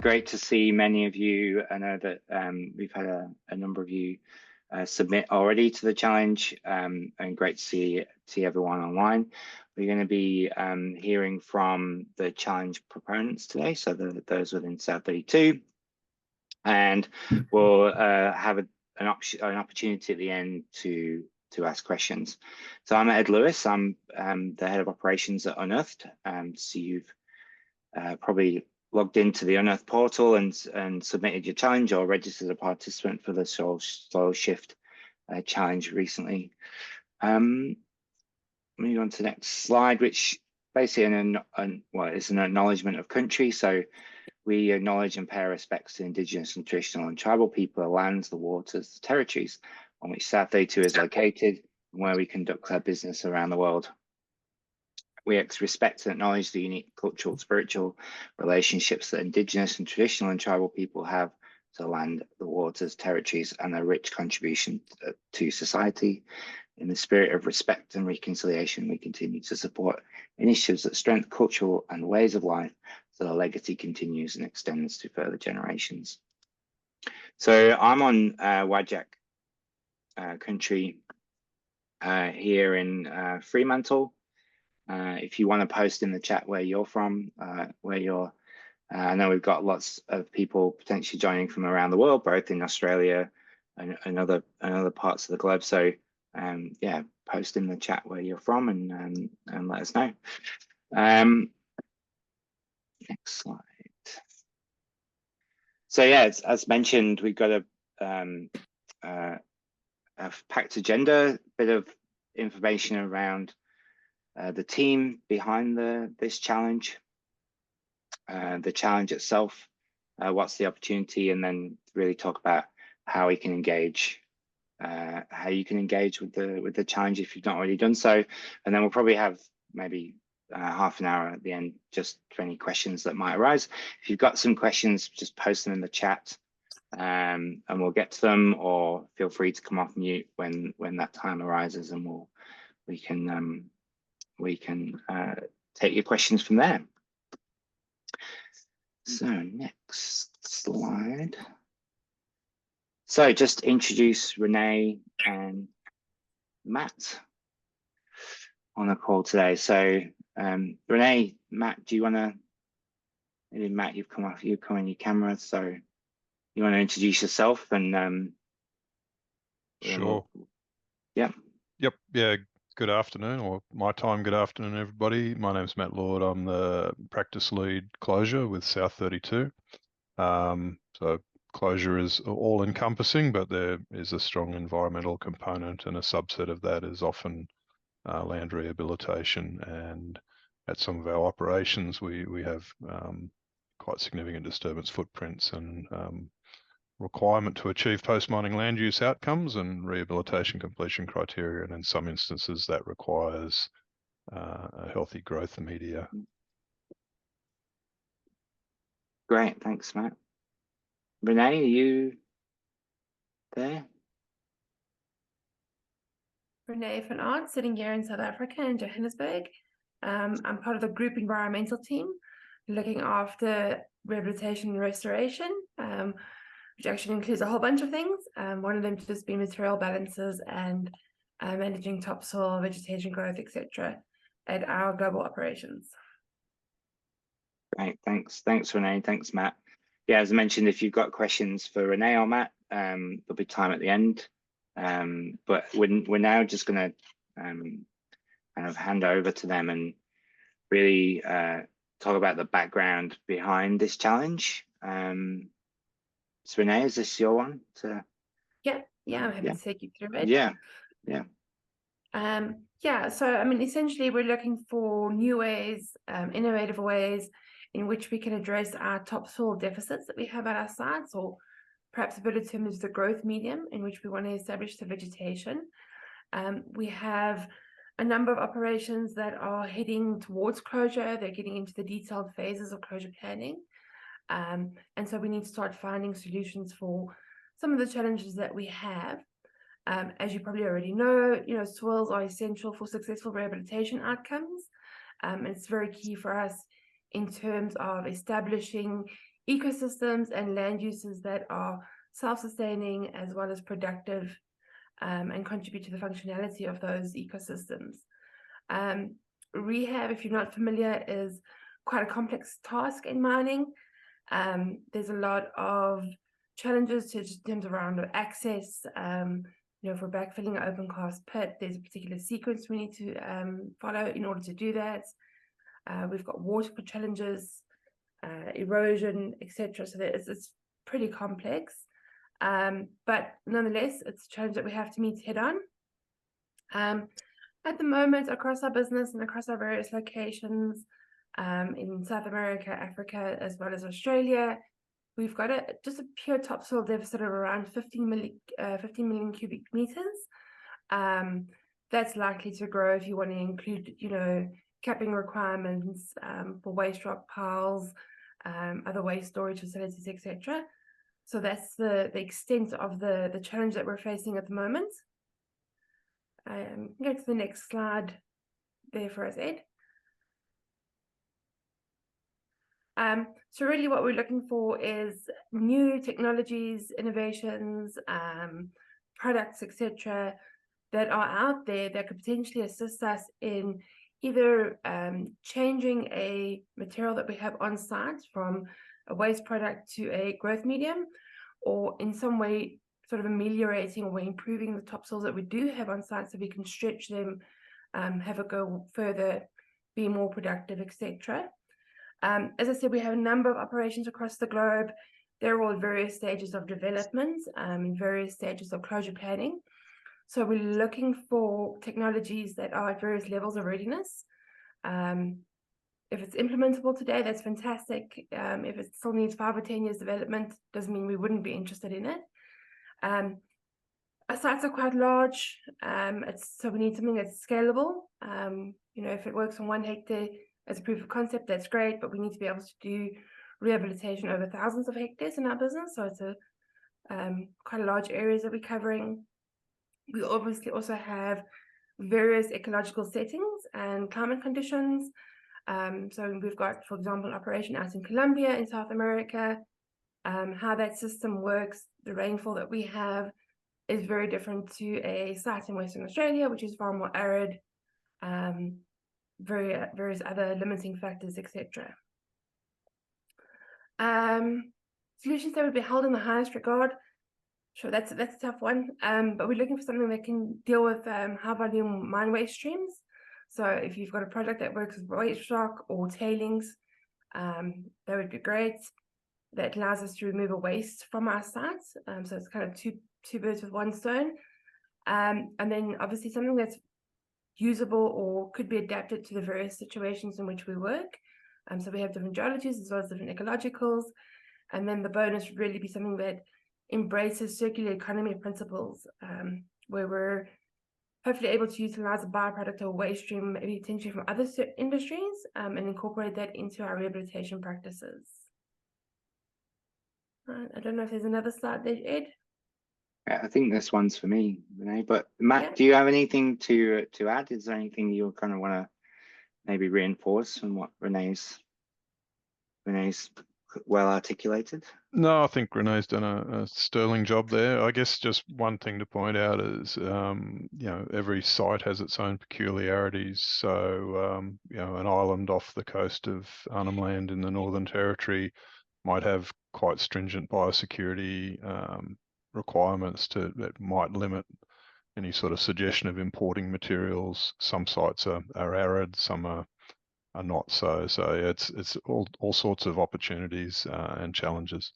Great to see many of you. I know that we've had a number of you submit already to the challenge, and great to see everyone online. We're going to be hearing from the challenge proponents today, so those within South32, and we'll have an opportunity at the end to ask questions. So I'm Ed Lewis. I'm the head of operations at Unearthed. So you've probably logged into the Unearthed portal and submitted your challenge or registered as a participant for the Soil Shift challenge recently. Moving on to the next slide, which basically is an acknowledgement of country. So we acknowledge and pay our respects to Indigenous and traditional and tribal people, the lands, the waters, the territories on which South32 is located and where we conduct our business around the world. We respect and acknowledge the unique cultural, spiritual relationships that Indigenous and traditional and tribal people have to the land, the waters, territories, and their rich contribution to society. In the spirit of respect and reconciliation, we continue to support initiatives that strengthen cultural and ways of life so the legacy continues and extends to further generations. So I'm on Whadjuk country here in Fremantle. If you want to post in the chat where you're from, I know we've got lots of people potentially joining from around the world, both in Australia and other parts of the globe. So yeah, post in the chat where you're from and let us know. Next slide. So yeah, as mentioned, we've got a packed agenda, a bit of information around the team behind this challenge, the challenge itself, what's the opportunity, and then really talk about how we can engage, how you can engage with the challenge if you've not already done so. And then we'll probably have maybe half an hour at the end just for any questions that might arise. If you've got some questions, just post them in the chat, and we'll get to them, or feel free to come off mute when that time arises, and we can take your questions from there. So next slide. So just introduce Renee and Matt on the call today. So Renee, Matt, do you want to? Maybe Matt, you've come on your camera, so you want to introduce yourself and sure. Yeah. Yep. Yeah. Good afternoon, or my time. Good afternoon, everybody. My name's Matt Lord. I'm the practice lead closure with South32. So closure is all encompassing, but there is a strong environmental component, and a subset of that is often land rehabilitation. And at some of our operations, we have quite significant disturbance footprints and requirement to achieve post-mining land use outcomes and rehabilitation completion criteria, and in some instances that requires a healthy growth media. Great, thanks, Matt. Renee, are you there? Renee van Aert, sitting here in South Africa in Johannesburg. I'm part of the group environmental team, looking after rehabilitation and restoration, which actually includes a whole bunch of things. One of them just being material balances and managing topsoil, vegetation growth, etc. at our global operations. Great, thanks Renee, thanks Matt. Yeah, as I mentioned, if you've got questions for Renee or Matt, there'll be time at the end. But we're now just going to kind of hand over to them and really talk about the background behind this challenge. So Renee, is this your one? Yeah, I'm happy to take you through it. Yeah. So I mean, essentially, we're looking for new ways, innovative ways in which we can address our topsoil deficits that we have at our sites, or perhaps a better term is the growth medium in which we want to establish the vegetation. We have a number of operations that are heading towards closure. They're getting into the detailed phases of closure planning. And so we need to start finding solutions for some of the challenges that we have. As you probably already know, soils are essential for successful rehabilitation outcomes. And it's very key for us in terms of establishing ecosystems and land uses that are self-sustaining as well as productive, and contribute to the functionality of those ecosystems. Rehab, if you're not familiar, is quite a complex task in mining. There's a lot of challenges in terms around access. For backfilling an open cast pit, there's a particular sequence we need to follow in order to do that. We've got water challenges, erosion, etc. So it's pretty complex. But nonetheless, it's a challenge that we have to meet head on. At the moment, across our business and across our various locations, in South America, Africa, as well as Australia, we've got just a pure topsoil deficit of around 15 million cubic meters. That's likely to grow if you want to include, capping requirements for waste rock piles, other waste storage facilities, etc. So that's the extent of the challenge that we're facing at the moment. Go to the next slide there for us, Ed. So really what we're looking for is new technologies, innovations, products, etc., that are out there that could potentially assist us in either changing a material that we have on site from a waste product to a growth medium, or in some way sort of ameliorating or improving the topsoils that we do have on site so we can stretch them, have it go further, be more productive, etc. As I said, we have a number of operations across the globe. They're all at various stages of development, in various stages of closure planning. So we're looking for technologies that are at various levels of readiness. If it's implementable today, that's fantastic. If it still needs 5 or 10 years development, doesn't mean we wouldn't be interested in it. Our sites are quite large, so we need something that's scalable. If it works on 1 hectare as a proof of concept, that's great, but we need to be able to do rehabilitation over thousands of hectares in our business. So it's quite a large areas that we're covering. We obviously also have various ecological settings and climate conditions. So we've got, for example, an operation out in Colombia in South America. How that system works, the rainfall that we have is very different to a site in Western Australia, which is far more arid, various other limiting factors, etc. Solutions that would be held in the highest regard. Sure, that's a tough one, but we're looking for something that can deal with high volume mine waste streams. So if you've got a product that works with waste rock or tailings, that would be great. That allows us to remove a waste from our sites. So it's kind of two birds with one stone. And then obviously something that's usable or could be adapted to the various situations in which we work. So we have different geologies as well as different ecologicals. And then the bonus would really be something that embraces circular economy principles, where we're hopefully able to utilize a byproduct or waste stream, maybe potentially from other industries, and incorporate that into our rehabilitation practices. I don't know if there's another slide there, Ed. I think this one's for me, Renee. But Matt, Yeah. do you have anything to add? Is there anything you kind of want to maybe reinforce from what Renee's well articulated? No, I think Renee's done a sterling job there. I guess just one thing to point out is, every site has its own peculiarities. So, an island off the coast of Arnhem Land in the Northern Territory might have quite stringent biosecurity requirements that might limit any sort of suggestion of importing materials. Some sites are arid, some are not so. So it's all sorts of opportunities and challenges.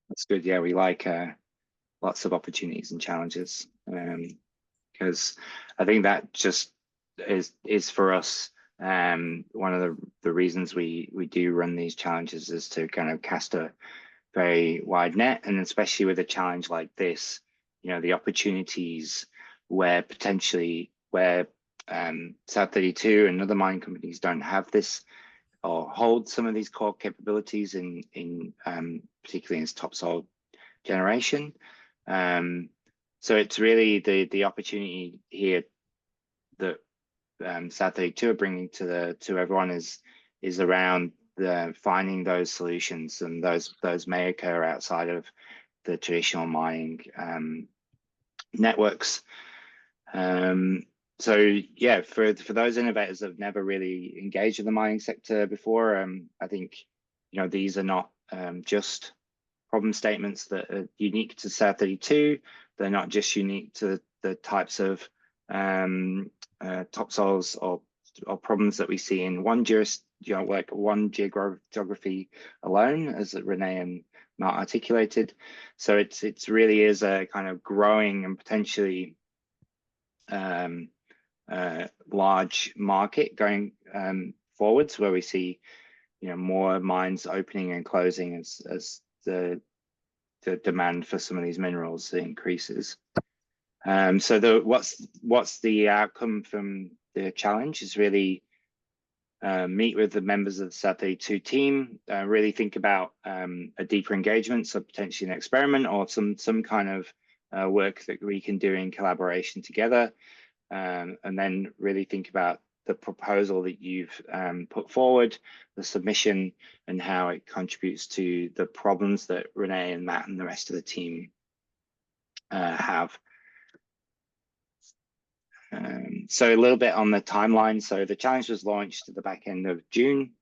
That's good. Yeah, we like lots of opportunities and challenges, because I think that just is for us. One of the reasons we do run these challenges is to kind of cast a very wide net, and especially with a challenge like this, the opportunities where South32 and other mining companies don't have this or hold some of these core capabilities in particularly in its topsoil generation. So it's really the opportunity here that South32 are bringing to everyone is around finding those solutions, and those may occur outside of the traditional mining networks. So yeah, for those innovators that have never really engaged in the mining sector before, I think these are not just problem statements that are unique to South32. They're not just unique to the types of topsoils or problems that we see in one geography alone, as Renee and Matt articulated. So it's really is a kind of growing and potentially large market going forwards, where we see more mines opening and closing as the demand for some of these minerals increases. So what's the outcome from the challenge is really meet with the members of the South32 team, really think about a deeper engagement, so potentially an experiment or some kind of work that we can do in collaboration together, and then really think about the proposal that you've put forward, the submission, and how it contributes to the problems that Renee and Matt and the rest of the team have. So a little bit on the timeline. So the challenge was launched at the back end of June.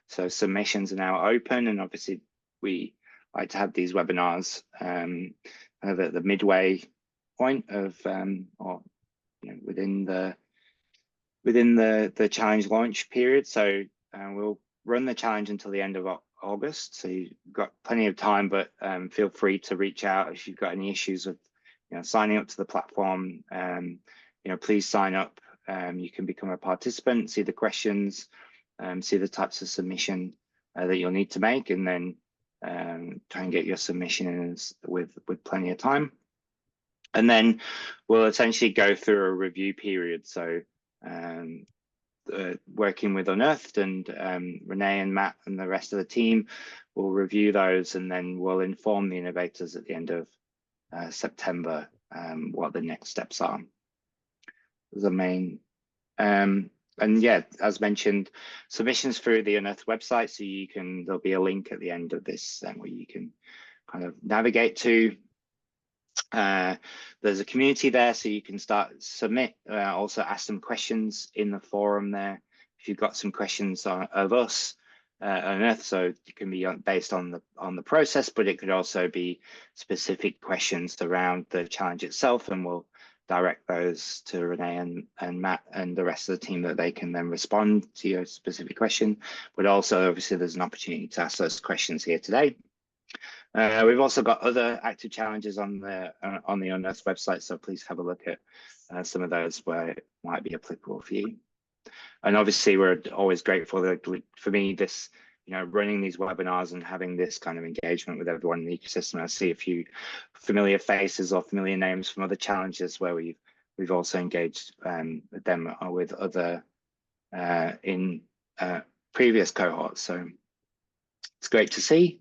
So submissions are now open, and obviously we like to have these webinars kind of at the midway point of or within the challenge launch period. So we'll run the challenge until the end of August. So you've got plenty of time, but feel free to reach out if you've got any issues with signing up to the platform. Please sign up. You can become a participant, see the questions, see the types of submission that you'll need to make, and then try and get your submission in with plenty of time. And then we'll essentially go through a review period. So working with Unearthed and Renee and Matt and the rest of the team will review those, and then we'll inform the innovators at the end of September what the next steps are. The main and yeah, as mentioned, submissions through the Unearthed website, so there'll be a link at the end of this where you can kind of navigate to. There's a community there, so you can submit, also ask some questions in the forum there if you've got some questions of us Unearthed. So it can be based on the process, but it could also be specific questions around the challenge itself, and we'll direct those to Renee and Matt and the rest of the team, that they can then respond to your specific question. But also obviously there's an opportunity to ask those questions here today. We've also got other active challenges on the Unearthed website, so please have a look at some of those where it might be applicable for you. And obviously we're always grateful that, for me, this running these webinars and having this kind of engagement with everyone in the ecosystem. I see a few familiar faces or familiar names from other challenges where we've also engaged with them or with other in previous cohorts. So it's great to see.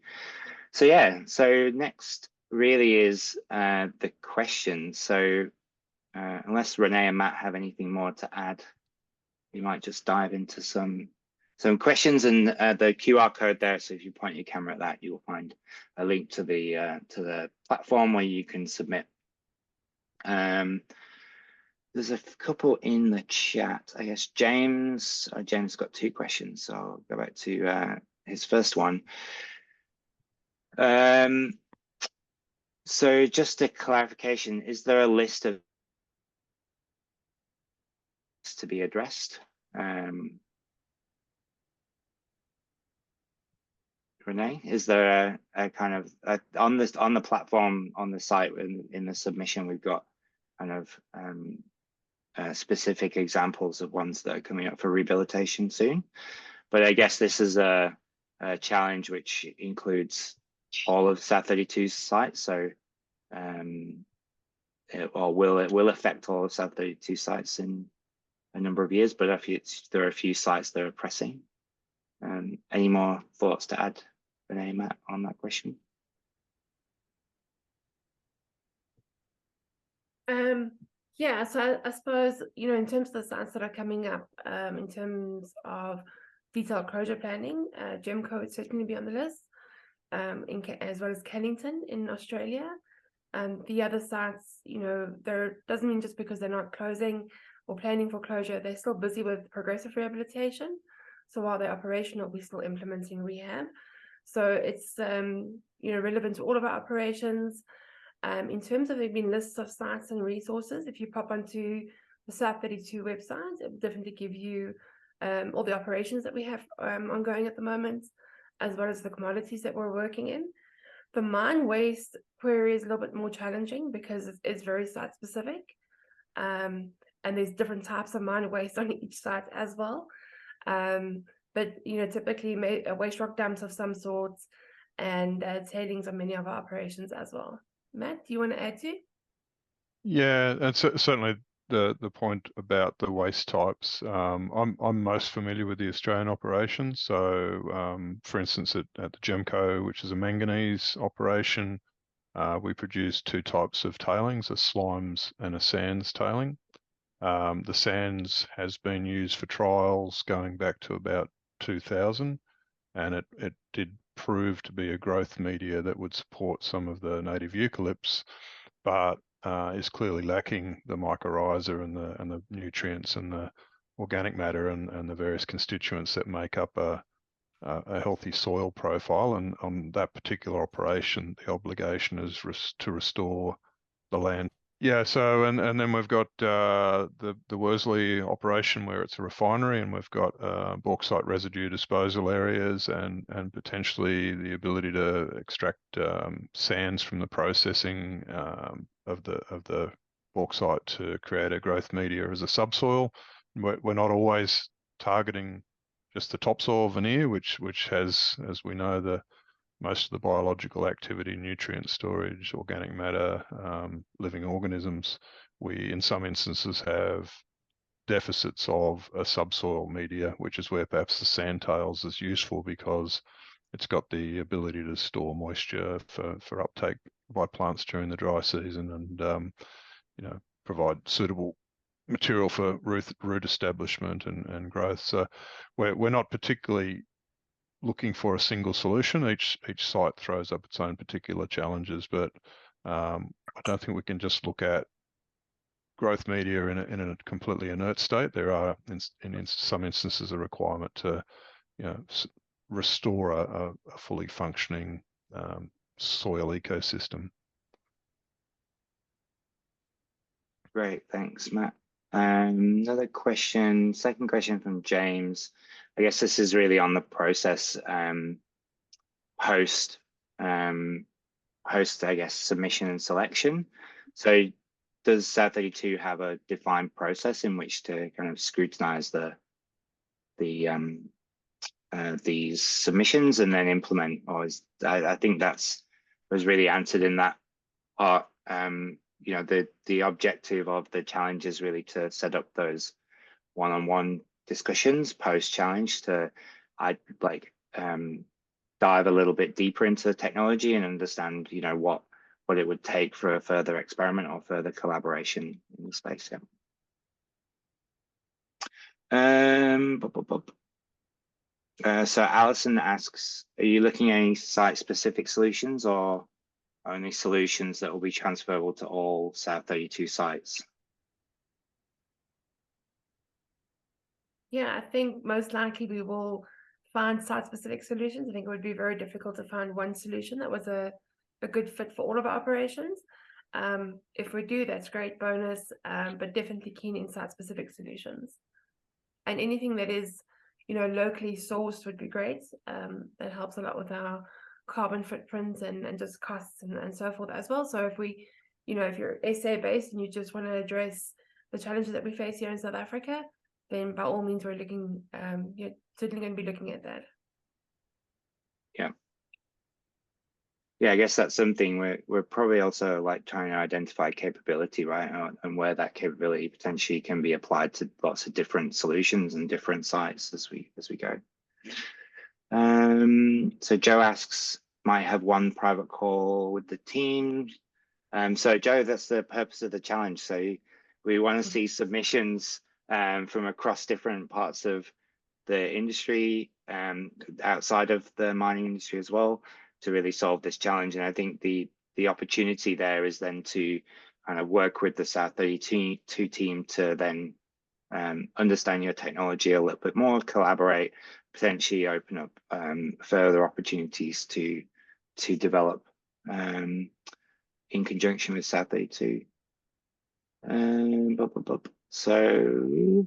So yeah, so next really is the questions. So unless Renee and Matt have anything more to add, we might just dive into some questions, and the QR code there. So if you point your camera at that, you'll find a link to the platform where you can submit. There's a couple in the chat. I guess James got two questions, so I'll go back to his first one. So just a clarification, is there a list of to be addressed? Renee, is there a kind of on the platform, on the site, in the submission, we've got kind of specific examples of ones that are coming up for rehabilitation soon, but I guess this is a challenge which includes all of South32's sites, so it will affect all of South32 sites in a number of years, but there are a few sites that are pressing. Any more thoughts to add, Renee, Matt, on that question? Yeah, so I suppose, in terms of the sites that are coming up, in terms of detailed closure planning. Gemco would certainly be on the list, as well as Kennington in Australia. The other sites, there doesn't mean just because they're not closing or planning for closure, they're still busy with progressive rehabilitation. So while they're operational, we're still implementing rehab. So it's relevant to all of our operations. In terms of there being lists of sites and resources, if you pop onto the South32 website, it will definitely give you all the operations that we have ongoing at the moment, as well as the commodities that we're working in. The mine waste query is a little bit more challenging because it's very site specific, and there's different types of mine waste on each site as well. But typically waste rock dumps of some sorts and tailings on many of our operations as well. Matt, do you want to add to? Yeah, and certainly the point about the waste types. I'm most familiar with the Australian operations. So, for instance, at the Gemco, which is a manganese operation, we produce two types of tailings: a slimes and a sands tailing. The sands has been used for trials going back to about 2000, and it did prove to be a growth media that would support some of the native eucalypts, but is clearly lacking the mycorrhiza and the nutrients and the organic matter and the various constituents that make up a healthy soil profile. And on that particular operation, the obligation is to restore the land. Yeah, so and then we've got the Worsley operation where it's a refinery, and we've got bauxite residue disposal areas and potentially the ability to extract sands from the processing of the bauxite to create a growth media as a subsoil. We're not always targeting just the topsoil veneer, which has, as we know, most of the biological activity, nutrient storage, organic matter, living organisms. We, in some instances, have deficits of a subsoil media, which is where perhaps the sand tails is useful because it's got the ability to store moisture for uptake by plants during the dry season and provide suitable material for root establishment and growth. So we're not particularly looking for a single solution. Each site throws up its own particular challenges, but I don't think we can just look at growth media in a completely inert state. There are, in some instances, a requirement to restore a fully functioning soil ecosystem. Great, thanks, Matt. Another question, second question from James. I guess this is really on the process post, I guess, submission and selection. So does South32 have a defined process in which to kind of scrutinize these submissions and then implement? Or I think was really answered in that part. The objective of the challenge is really to set up those one-on-one discussions post-challenge to dive a little bit deeper into the technology and understand what it would take for a further experiment or further collaboration in the space. So Alison asks, are you looking at any site-specific solutions or only solutions that will be transferable to all South32 sites? Yeah, I think most likely we will find site-specific solutions. I think it would be very difficult to find one solution that was a good fit for all of our operations. If we do, that's great bonus, but definitely keen in site-specific solutions. And anything that is, locally sourced would be great. That helps a lot with our carbon footprint and just costs and so forth as well. So if we, if you're SA based and you just want to address the challenges that we face here in South Africa, then by all means we're looking, you're certainly going to be looking at that. Yeah, I guess that's something we're probably also trying to identify capability, right? And where that capability potentially can be applied to lots of different solutions and different sites as we go. So Joe asks, might have one private call with the team. So Joe, that's the purpose of the challenge. So we want to see submissions from across different parts of the industry, outside of the mining industry as well, to really solve this challenge. And I think the opportunity there is then to kind of work with the South32 team to then understand your technology a little bit more, collaborate, potentially open up further opportunities to develop in conjunction with South32. So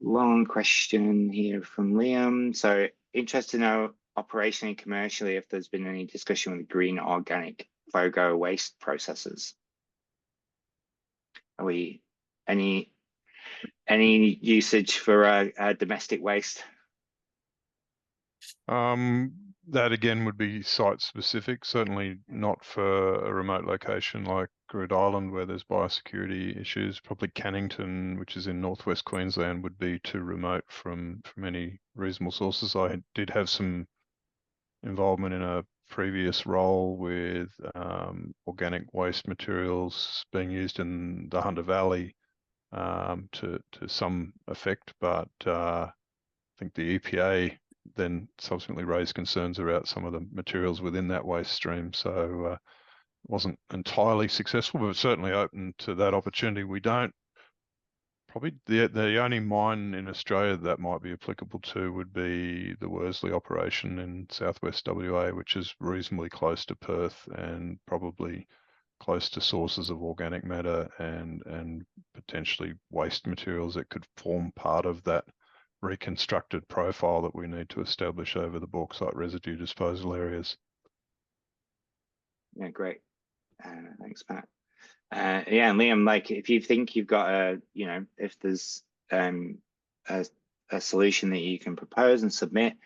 long question here from Liam. So interested to know operationally and commercially if there's been any discussion with green organic FOGO waste processors. Are we any usage for domestic waste? That again would be site specific, certainly not for a remote location like Groote Eylandt where there's biosecurity issues. Probably Cannington, which is in northwest Queensland, would be too remote from any reasonable sources. I did have some involvement in a previous role with organic waste materials being used in the Hunter Valley to some effect, but I think the EPA then subsequently raised concerns about some of the materials within that waste stream. So it wasn't entirely successful, but certainly open to that opportunity. We don't, probably the only mine in Australia that might be applicable to would be the Worsley operation in southwest WA, which is reasonably close to Perth and probably close to sources of organic matter and potentially waste materials that could form part of that reconstructed profile that we need to establish over the bauxite residue disposal areas. Yeah, great. Thanks, Matt. Yeah, and Liam, like if you think you've got a, you know, if there's a solution that you can propose and submit,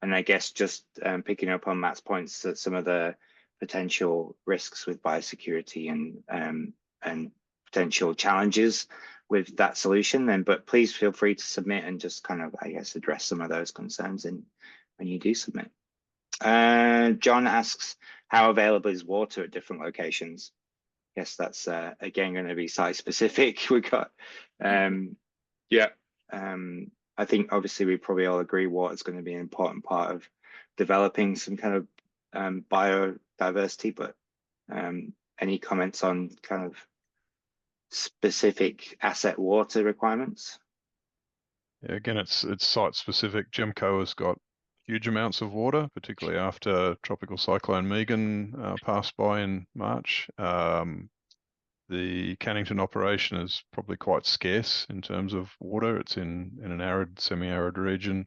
and I guess just picking up on Matt's points that some of the potential risks with biosecurity and potential challenges with that solution, then but please feel free to submit and just kind of, I guess, address some of those concerns when you do submit. John asks, how available is water at different locations? Yes, that's again going to be site specific. We got I think obviously we probably all agree water is going to be an important part of developing some kind of biodiversity, but any comments on kind of specific asset water requirements? Yeah, again, it's site specific. Gemco has got huge amounts of water, particularly after Tropical Cyclone Megan passed by in March. The Cannington operation is probably quite scarce in terms of water. It's in an arid, semi-arid region.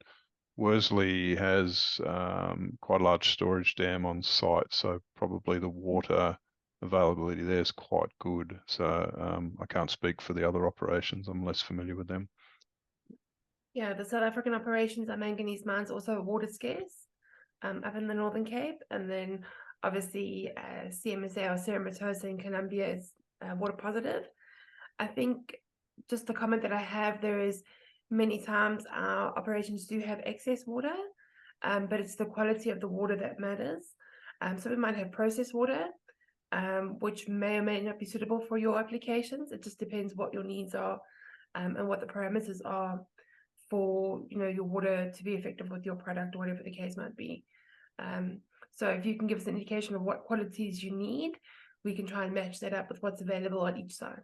Worsley has quite a large storage dam on site, so probably the water availability there is quite good. So I can't speak for the other operations. I'm less familiar with them. Yeah, the South African operations at manganese mines also water scarce up in the Northern Cape, and then obviously CMSA or Cerro Matoso in Colombia is water positive. I think just the comment that I have there is many times our operations do have excess water, but it's the quality of the water that matters. So we might have processed water, which may or may not be suitable for your applications. It just depends what your needs are and what the parameters are for, you know, your water to be effective with your product or whatever the case might be. So if you can give us an indication of what qualities you need, we can try and match that up with what's available at each site.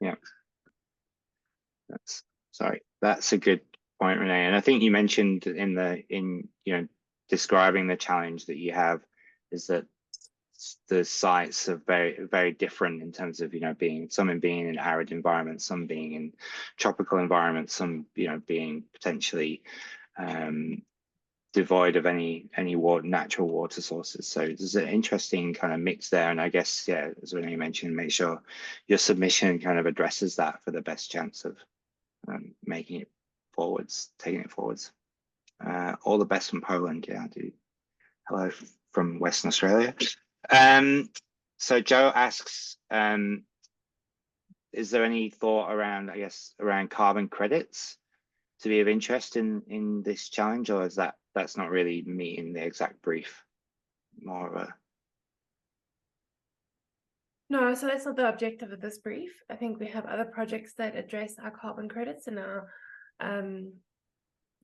Yeah, that's a good point, Renee. And I think you mentioned in describing the challenge that you have is that the sites are very, very different in terms of, some being in arid environments, some being in tropical environments, some, being potentially devoid of any natural water sources. So there's an interesting kind of mix there. And I guess, yeah, as Renee mentioned, make sure your submission kind of addresses that for the best chance of taking it forwards. All the best from Poland. Yeah, I do. Hello from Western Australia. So Joe asks, is there any thought around, I guess, around carbon credits to be of interest in this challenge, or is that's not really meeting the exact brief? More of a No, so that's not the objective of this brief. I think we have other projects that address our carbon credits and our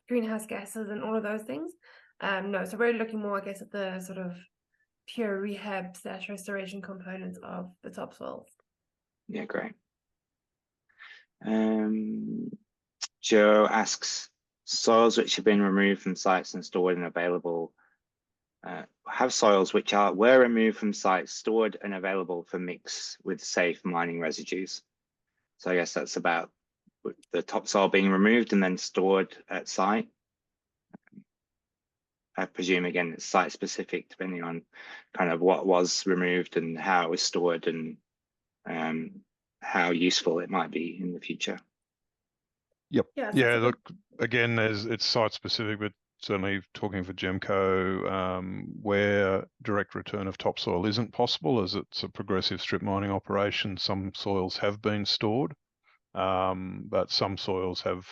greenhouse gases and all of those things. No, so we're looking more, I guess, at the sort of pure rehab / restoration components of the topsoils. Yeah, great. Joe asks, soils which have been removed from sites and stored and available, have soils which were removed from sites, stored and available for mix with safe mining residues. So I guess that's about the topsoil being removed and then stored at site. I presume, again, it's site specific depending on kind of what was removed and how it was stored and how useful it might be in the future. Yep. Yeah, Yeah, look, again, it's site specific, but certainly talking for Gemco, where direct return of topsoil isn't possible, as it's a progressive strip mining operation, some soils have been stored, but some soils have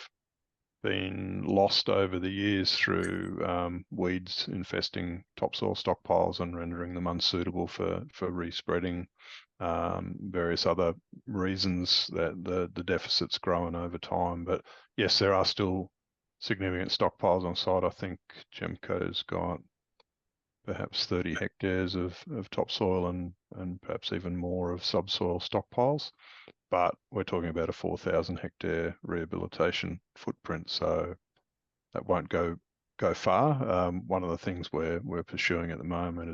been lost over the years through weeds infesting topsoil stockpiles and rendering them unsuitable for respreading. Various other reasons that the deficit's grown over time. But yes, there are still significant stockpiles on site. I think Gemco's got perhaps 30 hectares of topsoil and perhaps even more of subsoil stockpiles. But we're talking about a 4,000 hectare rehabilitation footprint, so that won't go far. One of the things we're pursuing at the moment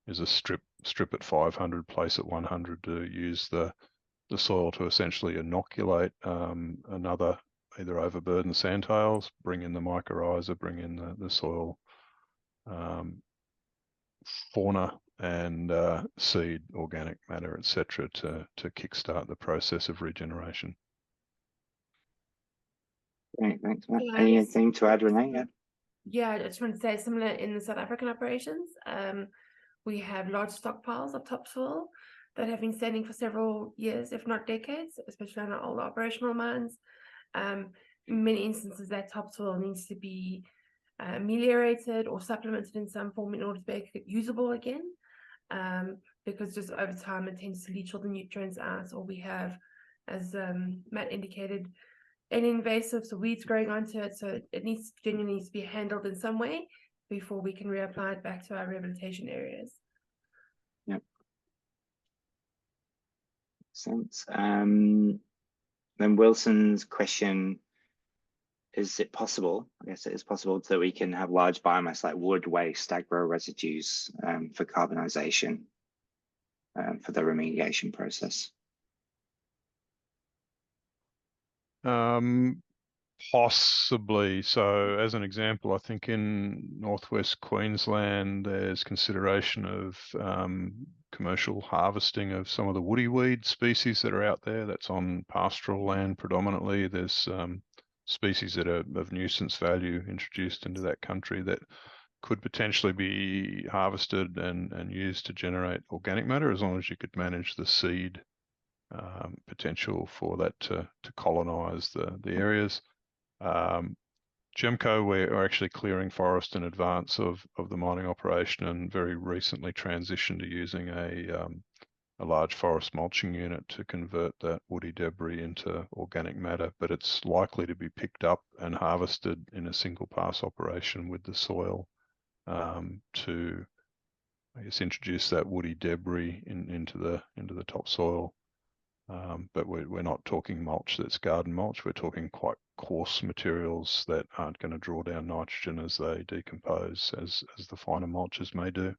is a strip at 500, place at 100 to use the soil to essentially inoculate another either overburden sandtails, bring in the mycorrhiza, bring in the soil fauna and seed, organic matter, etc., to kickstart the process of regeneration. Great, thanks, Matt. Yeah, Anything to add, Renee? Yeah, I just want to say similar in the South African operations. We have large stockpiles of topsoil that have been standing for several years, if not decades, especially on our older operational mines. In many instances, that topsoil needs to be ameliorated or supplemented in some form in order to make it usable again, because just over time it tends to leach all the nutrients out, or we have, as Matt indicated, an invasive, so weeds growing onto it, so it genuinely needs to be handled in some way before we can reapply it back to our rehabilitation areas. Yep. Makes sense. Then Wilson's question, is it possible, I guess it is possible, that we can have large biomass like wood waste, agro residues for carbonisation for the remediation process? Possibly. So as an example, I think in northwest Queensland, there's consideration of commercial harvesting of some of the woody weed species that are out there. That's on pastoral land predominantly. There's species that are of nuisance value introduced into that country that could potentially be harvested and used to generate organic matter, as long as you could manage the seed potential for that to colonize the areas. Gemco, we're actually clearing forest in advance of the mining operation, and very recently transitioned to using a large forest mulching unit to convert that woody debris into organic matter. But it's likely to be picked up and harvested in a single pass operation with the soil to, I guess, introduce that woody debris into the topsoil. But we're not talking mulch that's garden mulch. We're talking quite coarse materials that aren't going to draw down nitrogen as they decompose, as the finer mulches may do.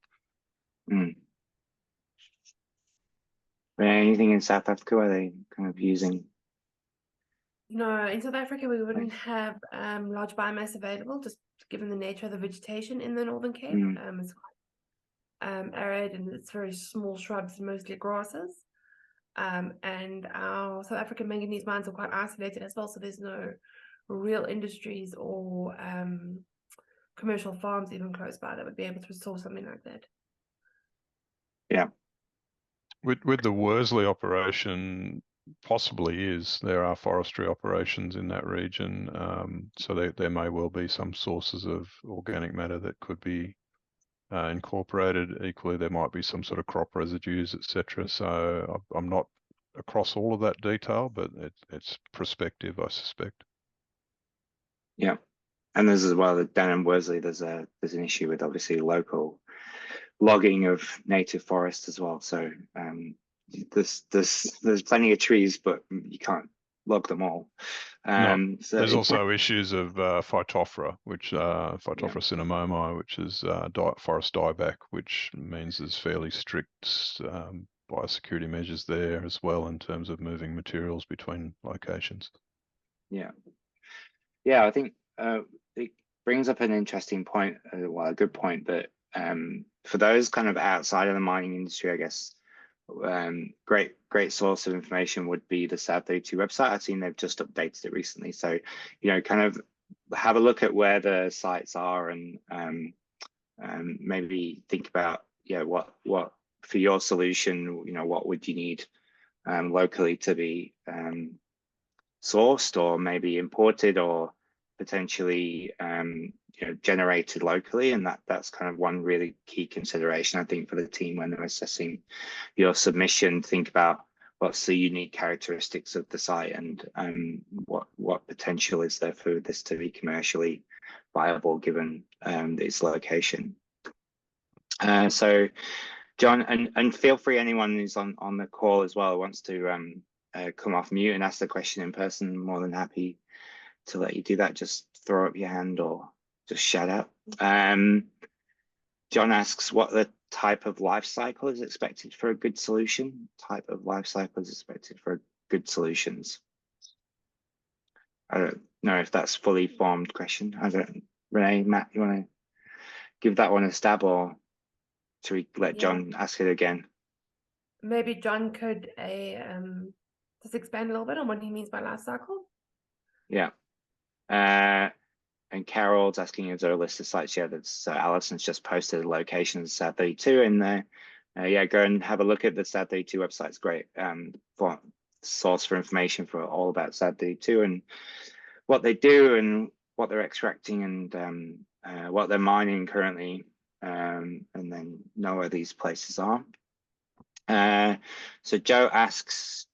Anything in South Africa, are they kind of using? No, in South Africa we wouldn't have large biomass available, just given the nature of the vegetation in the Northern Cape. It's quite arid, and it's very small shrubs, mostly grasses. And our South African manganese mines are quite isolated as well, so there's no real industries or commercial farms even close by that would be able to restore something like that. Yeah. With the Worsley operation, possibly there are forestry operations in that region, so there may well be some sources of organic matter that could be incorporated. Equally, there might be some sort of crop residues, etc. So I'm not across all of that detail, but it's prospective, I suspect. Yeah, and there's as well down in Worsley. There's an issue with obviously local logging of native forest as well. So there's plenty of trees, but you can't log them all. No, So there's also issues of Phytophthora, which Phytophthora cinnamomi, which is forest dieback, which means there's fairly strict biosecurity measures there as well in terms of moving materials between locations. Yeah, I think it brings up an interesting point, well, a good point, that for those kind of outside of the mining industry, I guess great source of information would be the South32 website. I've seen they've just updated it recently, so kind of have a look at where the sites are, and maybe think about what for your solution, what would you need locally to be sourced, or maybe imported, or potentially generated locally. And that's kind of one really key consideration, I think, for the team when they're assessing your submission. Think about what's the unique characteristics of the site, and what potential is there for this to be commercially viable given its location. So John, and feel free, anyone who's on the call as well wants to come off mute and ask the question in person, more than happy to let you do that. Just throw up your hand or just shout out. John asks what the type of life cycle is expected for a good solution. Type of life cycle is expected for good solutions. I don't know if that's fully formed question. I don't, Renee, Matt, you want to give that one a stab, or should we let John ask it again? Maybe John could just expand a little bit on what he means by life cycle. Yeah. And Carol's asking, is there a list of sites? Yeah, that's Alison's just posted a location of South32 in there. Yeah, go and have a look at the South32 website. It's great for source for information for all about South32 and what they do and what they're extracting, and what they're mining currently, and then know where these places are. So Joe asks,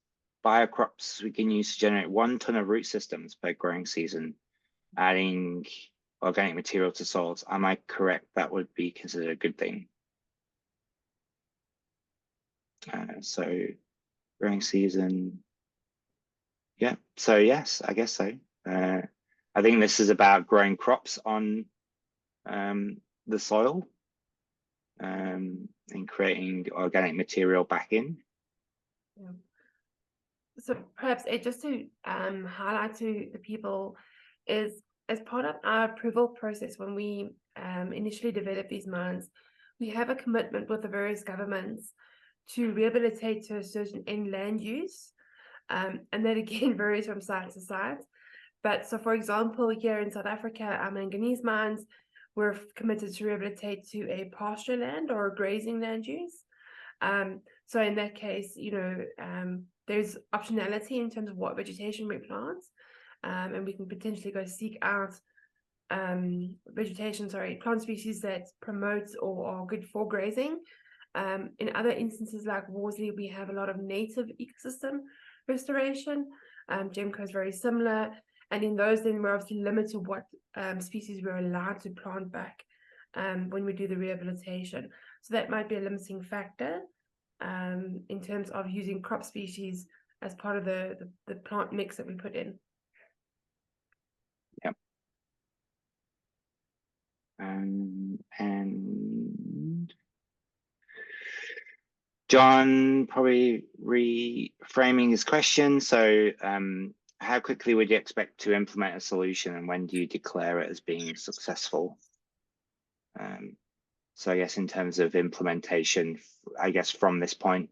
biocrops we can use to generate 1 ton of root systems per growing season, adding organic material to soils. Am I correct? That would be considered a good thing. So growing season, yeah. So yes, I guess so. I think this is about growing crops on the soil, and creating organic material back in. Yeah. So perhaps just to highlight to the people, is as part of our approval process, when we initially develop these mines, we have a commitment with the various governments to rehabilitate to a certain end land use, and that again varies from site to site. But so, for example, here in South Africa, our manganese mines, we're committed to rehabilitate to a pasture land or a grazing land use. So in that case, there's optionality in terms of what vegetation we plant, and we can potentially go seek out plant species that promote or are good for grazing. In other instances like Worsley, we have a lot of native ecosystem restoration. Gemco is very similar, and in those, then we're obviously limited to what species we're allowed to plant back when we do the rehabilitation. So that might be a limiting factor in terms of using crop species as part of the plant mix that we put in. Yep. And John probably reframing his question. So how quickly would you expect to implement a solution, and when do you declare it as being successful? So I guess in terms of implementation, I guess from this point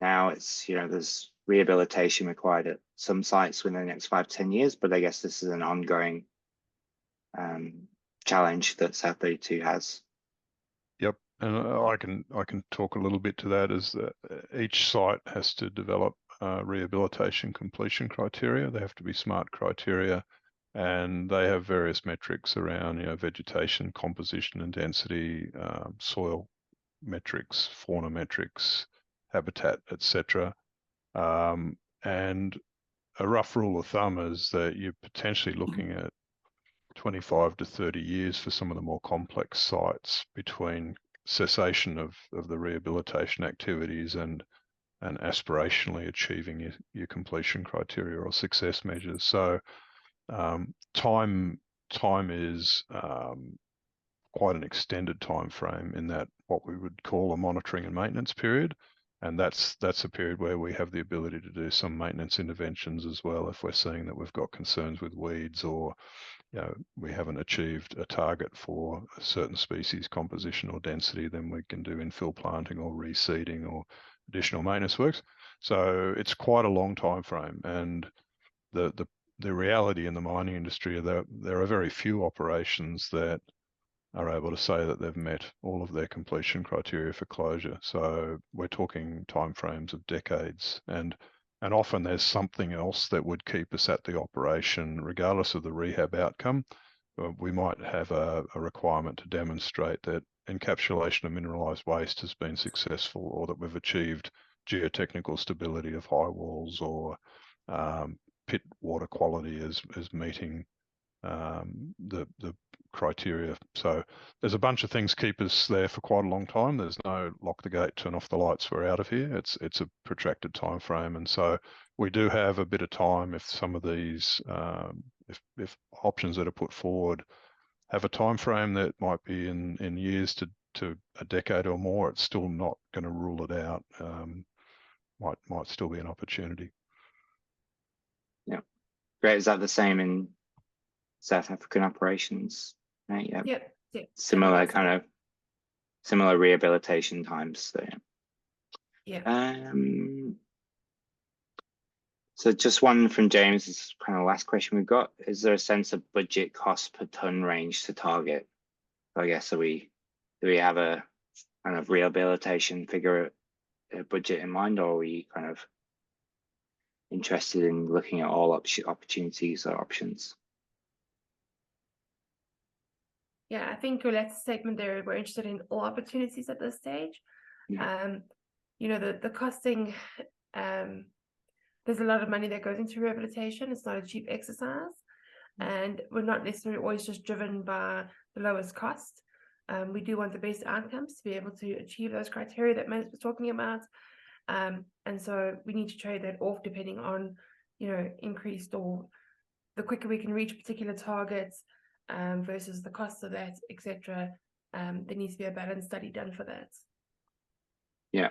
now, it's, there's rehabilitation required at some sites within the next 5 to 10 years, but I guess this is an ongoing challenge that South32 has. Yep, and I can talk a little bit to that. Is that each site has to develop rehabilitation completion criteria. They have to be SMART criteria, and they have various metrics around vegetation composition and density, soil metrics, fauna metrics, habitat, etc. And a rough rule of thumb is that you're potentially looking at 25 to 30 years for some of the more complex sites between cessation of the rehabilitation activities and aspirationally achieving your completion criteria or success measures. So time is quite an extended time frame in that what we would call a monitoring and maintenance period, and that's a period where we have the ability to do some maintenance interventions as well if we're seeing that we've got concerns with weeds, or we haven't achieved a target for a certain species composition or density. Then we can do infill planting or reseeding or additional maintenance works. So it's quite a long time frame, and the reality in the mining industry are that there are very few operations that are able to say that they've met all of their completion criteria for closure. So we're talking timeframes of decades, and often there's something else that would keep us at the operation regardless of the rehab outcome. We might have a requirement to demonstrate that encapsulation of mineralized waste has been successful, or that we've achieved geotechnical stability of high walls, or pit water quality is meeting the criteria. So there's a bunch of things keep us there for quite a long time. There's no lock the gate, turn off the lights, we're out of here. It's a protracted time frame, and so we do have a bit of time if some of these if options that are put forward have a time frame that might be in years to a decade or more. It's still not going to rule it out. Might still be an opportunity. Yeah, great. Is that the same in South African operations? Right. Yeah. Yep. Similar kind of similar rehabilitation times there. Yeah. So just one from James, this is kind of the last question we've got. Is there a sense of budget cost per ton range to target? So I guess do we have a kind of rehabilitation figure budget in mind, or are we kind of interested in looking at all opportunities or options? Yeah, I think your last statement there, we're interested in all opportunities at this stage. Yeah. The costing, there's a lot of money that goes into rehabilitation. It's not a cheap exercise, and we're not necessarily always just driven by the lowest cost. We do want the best outcomes to be able to achieve those criteria that Matt was talking about. And so we need to trade that off depending on, increased, or the quicker we can reach particular targets versus the cost of that, etc. There needs to be a balanced study done for that. Yeah.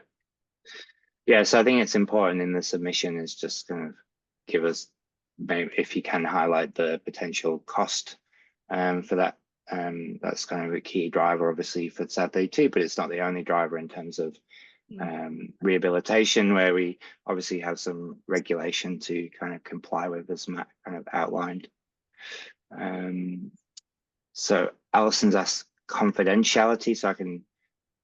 Yeah, so I think it's important in the submission is just kind of give us, maybe if you can highlight the potential cost for that. That's kind of a key driver, obviously, for South32, but it's not the only driver in terms of rehabilitation, where we obviously have some regulation to kind of comply with, as Matt kind of outlined. So Alison's asked confidentiality, so I can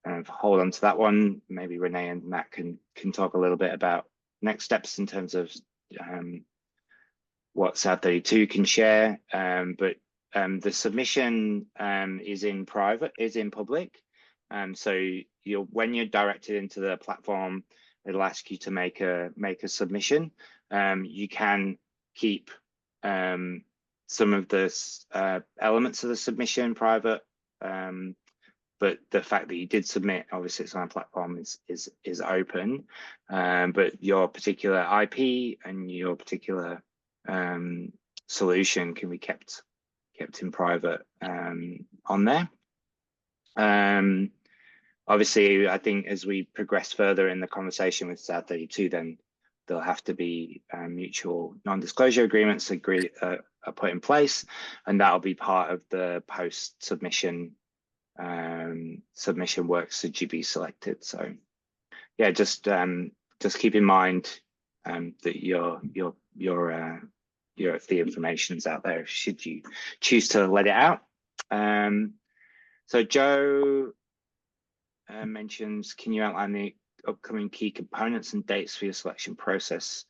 kind of hold on to that one. Maybe Renee and Matt can talk a little bit about next steps in terms of what South32 can share. But the submission is in public. So when you're directed into the platform, it'll ask you to make a submission. You can keep some of the elements of the submission private, but the fact that you did submit, obviously it's on a platform, is open. But your particular IP and your particular solution can be kept in private on there. Obviously, I think as we progress further in the conversation with South32, then there'll have to be mutual non-disclosure agreements are put in place, and that'll be part of the post-submission submission works to be selected. So yeah, just keep in mind that the information's out there should you choose to let it out. So Joe mentions, can you outline the upcoming key components and dates for your selection process?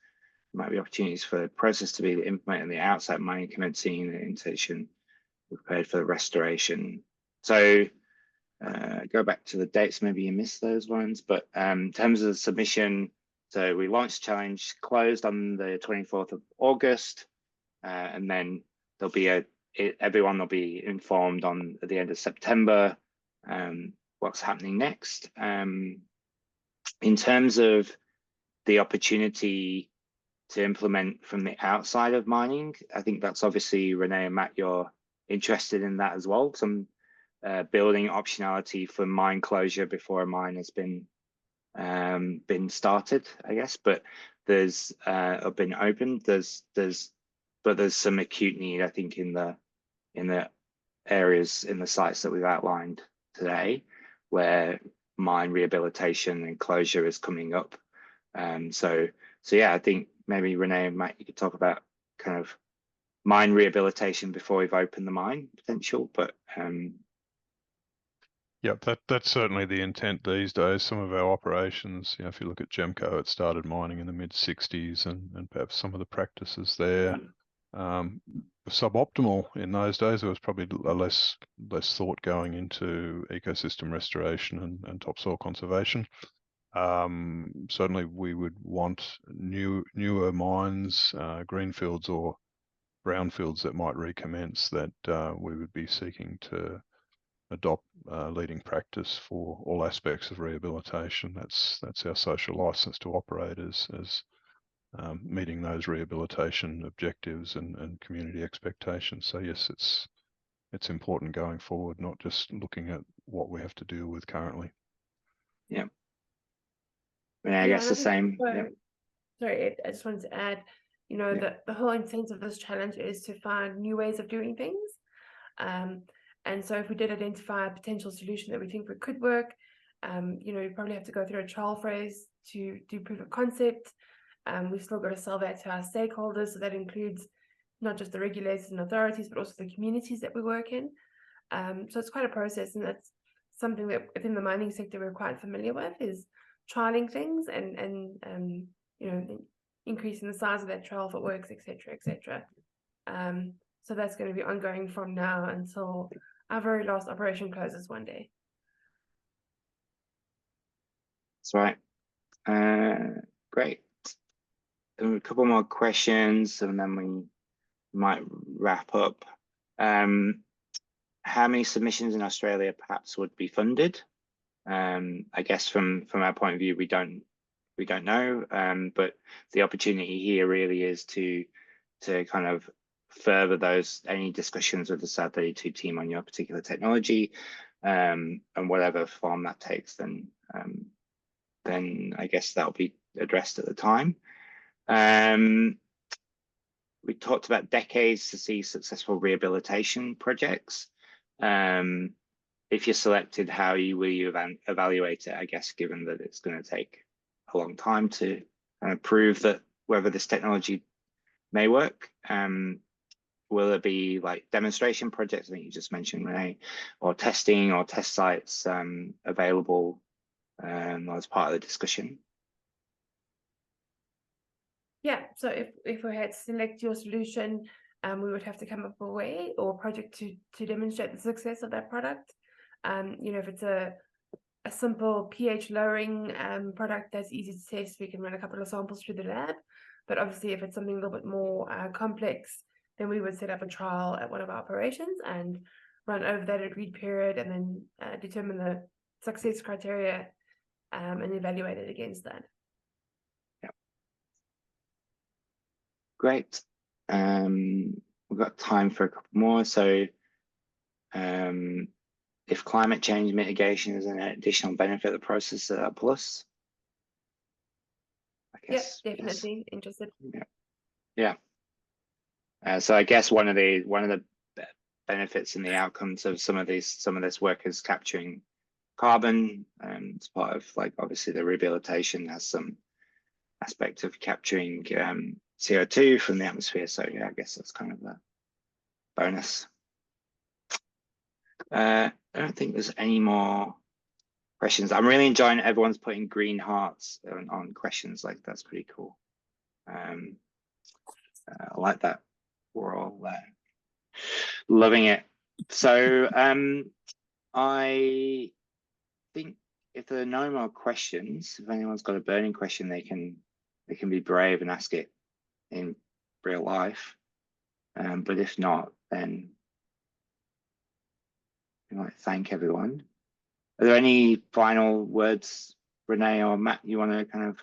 There might be opportunities for the process to be implemented in the outset mining, commencing the intention, prepared for the restoration. So go back to the dates, maybe you missed those ones, but in terms of the submission, so we launched challenge, closed on the 24th of August, and then there'll be a everyone will be informed at the end of September what's happening next. In terms of the opportunity to implement from the outside of mining, I think that's obviously, Renee and Matt, you're interested in that as well. Some building optionality for mine closure before a mine has been started, I guess, but there's been opened. But there's some acute need, I think, in the areas, in the sites that we've outlined today, where mine rehabilitation and closure is coming up. So yeah, I think maybe Renee and Matt, you could talk about kind of mine rehabilitation before we've opened the mine potential, but Yep, that's certainly the intent these days. Some of our operations, if you look at Gemco, it started mining in the mid-60s, and perhaps some of the practices there suboptimal in those days. There was probably a less thought going into ecosystem restoration and topsoil conservation. Certainly, we would want newer mines, greenfields or brownfields that might recommence, that we would be seeking to adopt leading practice for all aspects of rehabilitation. That's our social license to operate, as meeting those rehabilitation objectives and community expectations. So yes, it's important going forward, not just looking at what we have to deal with currently. Yeah. I guess the same. Yeah. Sorry, I just wanted to add, that the whole intent of this challenge is to find new ways of doing things. And so if we did identify a potential solution that we think could work, we probably have to go through a trial phase to do proof of concept. We've still got to sell that to our stakeholders. So that includes not just the regulators and authorities, but also the communities that we work in. So it's quite a process, and that's something that within the mining sector we're quite familiar with, is trialing things and increasing the size of that trial if it works, etc., etc. So that's going to be ongoing from now until our very last operation closes one day. That's right. Great. A couple more questions, and then we might wrap up. How many submissions in Australia perhaps would be funded? I guess from our point of view, we don't know. But the opportunity here really is to kind of further any discussions with the South32 team on your particular technology, and whatever form that takes, then I guess that'll be addressed at the time. We talked about decades to see successful rehabilitation projects. If you're selected, how will you evaluate it? I guess, given that it's going to take a long time to prove that whether this technology may work. Will it be like demonstration projects, I think you just mentioned, Renee, or testing or test sites available as part of the discussion? Yeah, so if we had to select your solution, we would have to come up with a way or project to demonstrate the success of that product. If it's a simple pH lowering product that's easy to test, we can run a couple of samples through the lab. But obviously, if it's something a little bit more complex, then we would set up a trial at one of our operations and run over that agreed period, and then determine the success criteria and evaluate it against that. Yeah. Great. We've got time for a couple more. So if climate change mitigation is an additional benefit of the process, is that a plus? I guess. Yep, definitely interested. Yeah. So I guess one of the benefits and the outcomes of some of this work is capturing carbon. It's part of, like, obviously the rehabilitation has some aspect of capturing CO2 from the atmosphere. So yeah, I guess that's kind of a bonus. I don't think there's any more questions. I'm really enjoying everyone's putting green hearts on questions. Like, that's pretty cool. I like that. We're all loving it. So I think if there are no more questions, if anyone's got a burning question, they can be brave and ask it in real life. But if not, then I'd like to thank everyone. Are there any final words, Renee or Matt, you want to kind of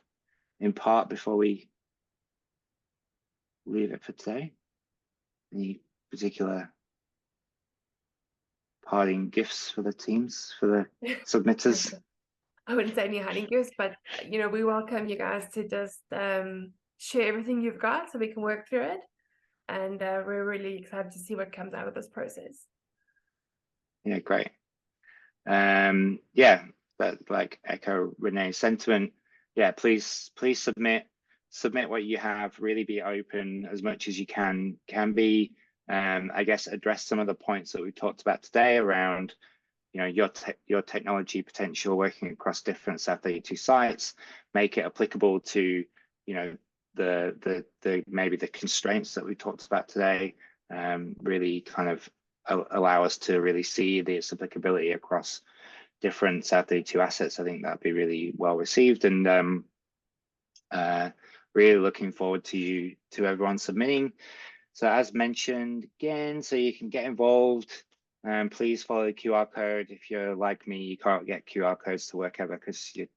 impart before we leave it for today? Any particular parting gifts for the teams, for the submitters? I wouldn't say any hiding gifts, but you know, we welcome you guys to just share everything you've got so we can work through it. And we're really excited to see what comes out of this process. Yeah, great. Yeah, that like echo Renee's sentiment. Yeah, please submit what you have. Really be open as much as you can be. I guess address some of the points that we talked about today around, you know, your technology potential working across different South32 sites. Make it applicable to, you know, the maybe the constraints that we talked about today. Really kind of allow us to really see its applicability across different South32 assets. I think that'd be really well received, and really looking forward to everyone submitting. So as mentioned again, so you can get involved, please follow the QR code. If you're like me, you can't get QR codes to work ever because you're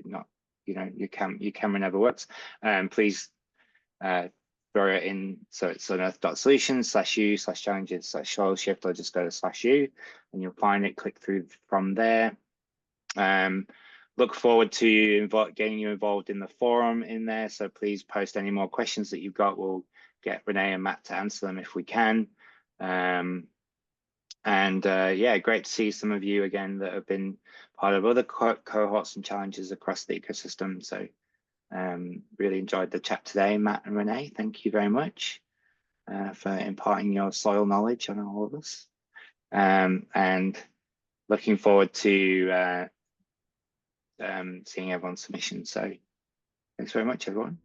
not, you know, your camera never works. Please throw it in, so it's unearth.solutions/u/challenges/shift, or just go to /u and you'll find it. Click through from there. Look forward to getting you involved in the forum in there, so please post any more questions that you've got. We'll get Renee and Matt to answer them if we can. Yeah, great to see some of you again that have been part of other cohorts and challenges across the ecosystem. So really enjoyed the chat today, Matt and Renee. Thank you very much for imparting your soil knowledge on all of us. And looking forward to seeing everyone's submission. So thanks very much, everyone.